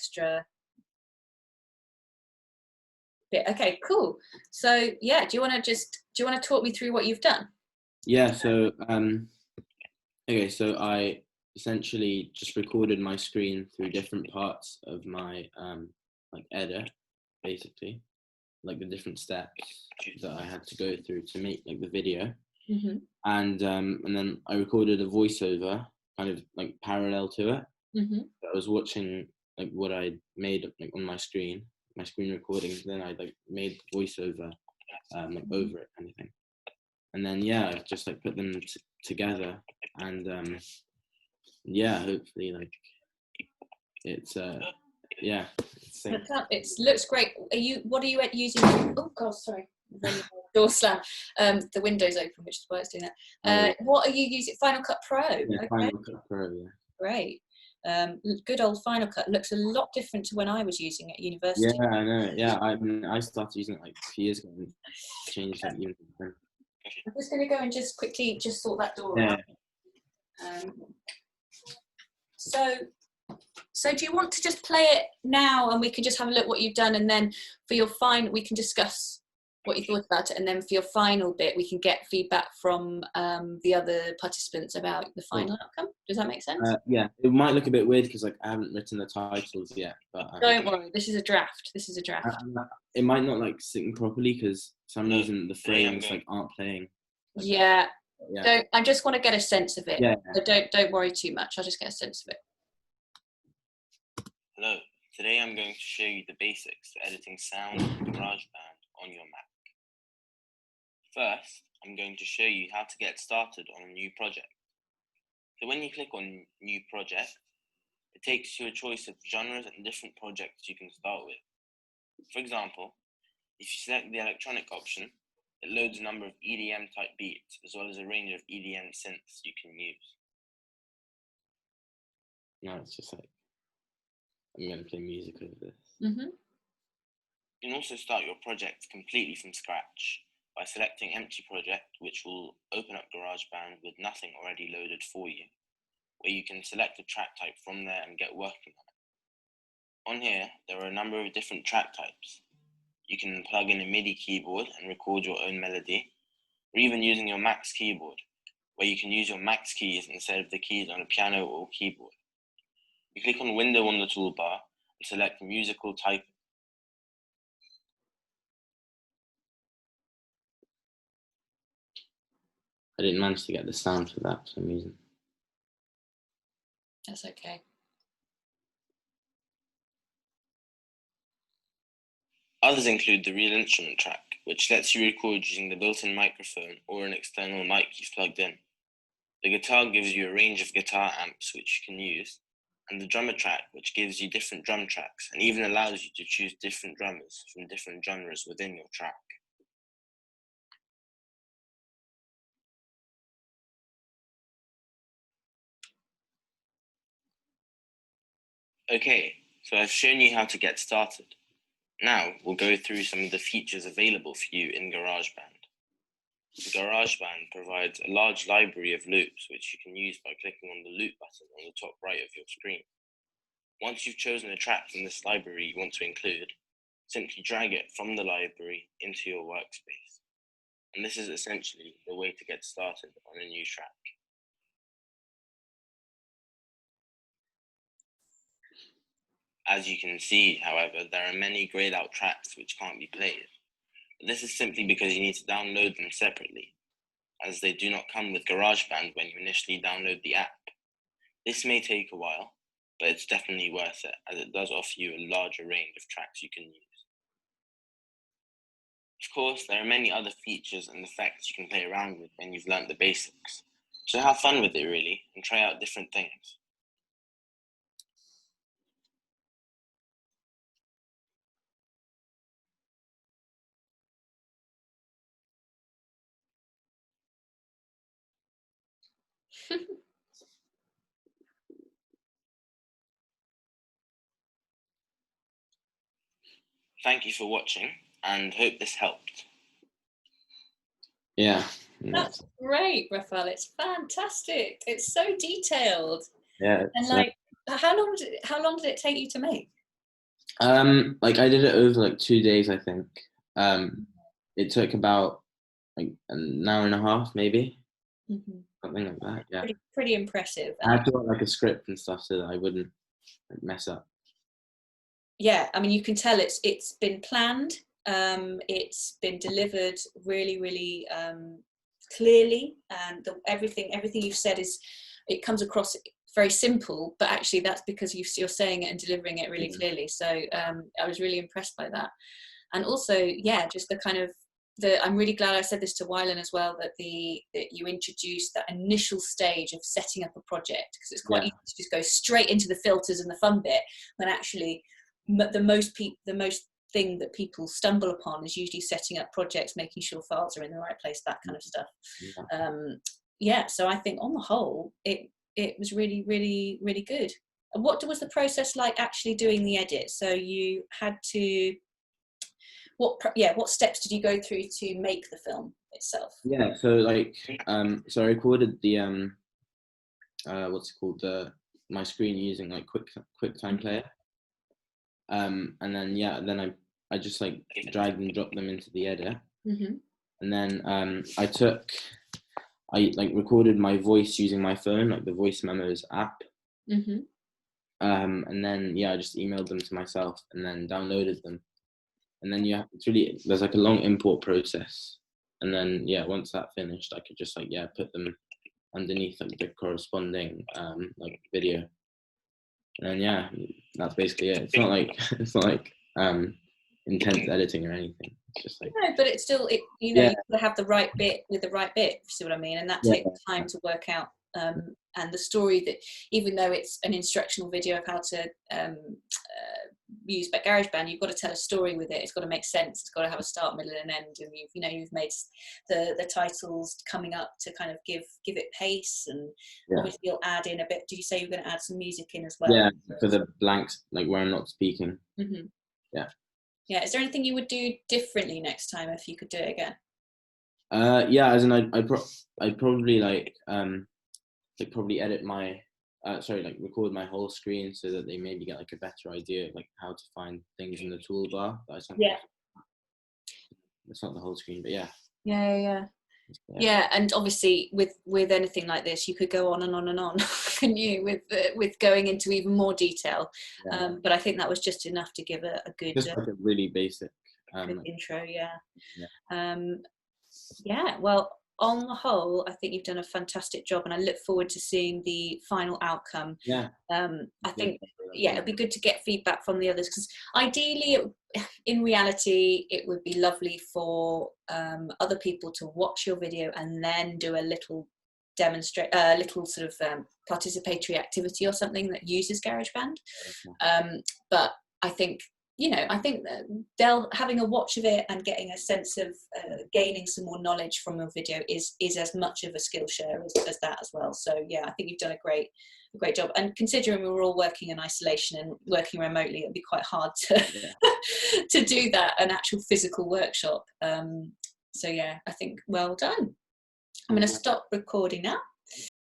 extra bit. Okay, cool. So yeah, do you want to talk me through what you've done? Yeah, so okay, so I essentially just recorded my screen through different parts of my like edit, basically, like the different steps that I had to go through to make like the video. Mm-hmm. And then I recorded a voiceover kind of like parallel to it. Mm-hmm. I was watching like what I made like on my screen recording, then I like made the voiceover like over it kind of thing. And then yeah, I just like put them together, and yeah, hopefully like it's yeah, it's It looks great. What are you using? Oh god, sorry. Door slam. The window's open, which is why it's doing that. What are you using? Final Cut Pro. Yeah, okay. Final Cut Pro. Yeah. Great. Good old Final Cut. Looks a lot different to when I was using it at university. Yeah, I know. Yeah, I started using it like a few years ago and changed like even. I'm just going to go and just quickly sort that door out. So do you want to just play it now and we can just have a look what you've done, and then for your final we can discuss what you thought about it, and then for your final bit we can get feedback from the other participants about the final outcome. Does that make sense? Yeah, it might look a bit weird because like I haven't written the titles yet, but don't worry, this is a draft. It might not like sync properly because some reason the frames like aren't playing. Like, yeah. I just want to get a sense of it. So don't worry too much. I'll just get a sense of it. Hello, today I'm going to show you the basics to editing sound in GarageBand on your Mac. First, I'm going to show you how to get started on a new project. So when you click on New Project, it takes you a choice of genres and different projects you can start with. For example, if you select the electronic option, it loads a number of EDM type beats as well as a range of EDM synths you can use. No, it's just like I'm going to play music over this. Mm-hmm. You can also start your project completely from scratch by selecting Empty Project, which will open up GarageBand with nothing already loaded for you, where you can select a track type from there and get working on it. On here, there are a number of different track types. You can plug in a MIDI keyboard and record your own melody, or even using your Mac's keyboard, where you can use your Mac's keys instead of the keys on a piano or keyboard. You click on Window on the toolbar and select Musical Typing. I didn't manage to get the sound for that for some reason. That's okay. Others include the Real Instrument track, which lets you record using the built-in microphone or an external mic you've plugged in. The guitar gives you a range of guitar amps which you can use, and the drummer track, which gives you different drum tracks and even allows you to choose different drummers from different genres within your track. Okay, so I've shown you how to get started. Now we'll go through some of the features available for you in GarageBand. GarageBand provides a large library of loops which you can use by clicking on the loop button on the top right of your screen. Once you've chosen a track from this library you want to include, simply drag it from the library into your workspace. And this is essentially the way to get started on a new track. As you can see, however, there are many grayed out tracks which can't be played. This is simply because you need to download them separately, as they do not come with GarageBand when you initially download the app. This may take a while, but it's definitely worth it, as it does offer you a larger range of tracks you can use. Of course, there are many other features and effects you can play around with when you've learnt the basics, so have fun with it really, and try out different things. Thank you for watching, and hope this helped. Yeah. That's great, Rafael. It's fantastic. It's so detailed. Yeah. And like, how long did it take you to make? Like I did it over like 2 days, I think. It took about like an hour and a half, maybe something like that. Yeah, Pretty impressive. I And had to write like a script and stuff so that I wouldn't like, mess up. yeah, I mean, you can tell it's been planned. It's been delivered really clearly, and everything you've said it comes across very simple, but actually that's because you're saying it and delivering it really clearly. So I was really impressed by that. And also, yeah, just the kind of I'm really glad I said this to Wylan as well, that you introduced that initial stage of setting up a project, because it's quite easy to just go straight into the filters and the fun bit, when actually the most thing that people stumble upon is usually setting up projects, making sure files are in the right place, that kind of stuff. So I think on the whole it was really good. And what was the process like actually doing the edit? So you had to what steps did you go through to make the film itself? Yeah, so like so I recorded the what's it called, my screen using like QuickTime Player. And then I just like dragged and dropped them into the edit. And then I like recorded my voice using my phone, like the Voice Memos app. And then I just emailed them to myself and then downloaded them. And then there's like a long import process. And then once that finished, I could just like put them underneath like the corresponding like video. And then that's basically it. It's not like intense editing or anything. It's just like no, but it's still you gotta have the right bit with the right bit, if you see what I mean, and that takes time to work out. And the story, that even though it's an instructional video of how to use GarageBand, you've got to tell a story with it. It's got to make sense. It's got to have a start, middle, and end. And you've made the titles coming up to kind of give it pace. And obviously you'll add in a bit. Did you say you're going to add some music in as well? Yeah, for the blanks, like where I'm not speaking. Yeah. Is there anything you would do differently next time if you could do it again? As in I'd probably probably edit my record my whole screen so that they maybe get like a better idea of like how to find things in the toolbar. It's not the whole screen, but and obviously with anything like this you could go on and on and on couldn't you, with going into even more detail. But I think that was just enough to give a good, just like a really basic intro. Well, on the whole, I think you've done a fantastic job, and I look forward to seeing the final outcome. I think it'd be good to get feedback from the others, because ideally in reality it would be lovely for other people to watch your video and then do a little little sort of participatory activity or something that uses GarageBand. But I think that they'll having a watch of it and getting a sense of gaining some more knowledge from your video is as much of a skill share as that as well. So I think you've done a great job. And considering we were all working in isolation and working remotely, it'd be quite hard to to do that, an actual physical workshop. I think well done. I'm going to stop recording now.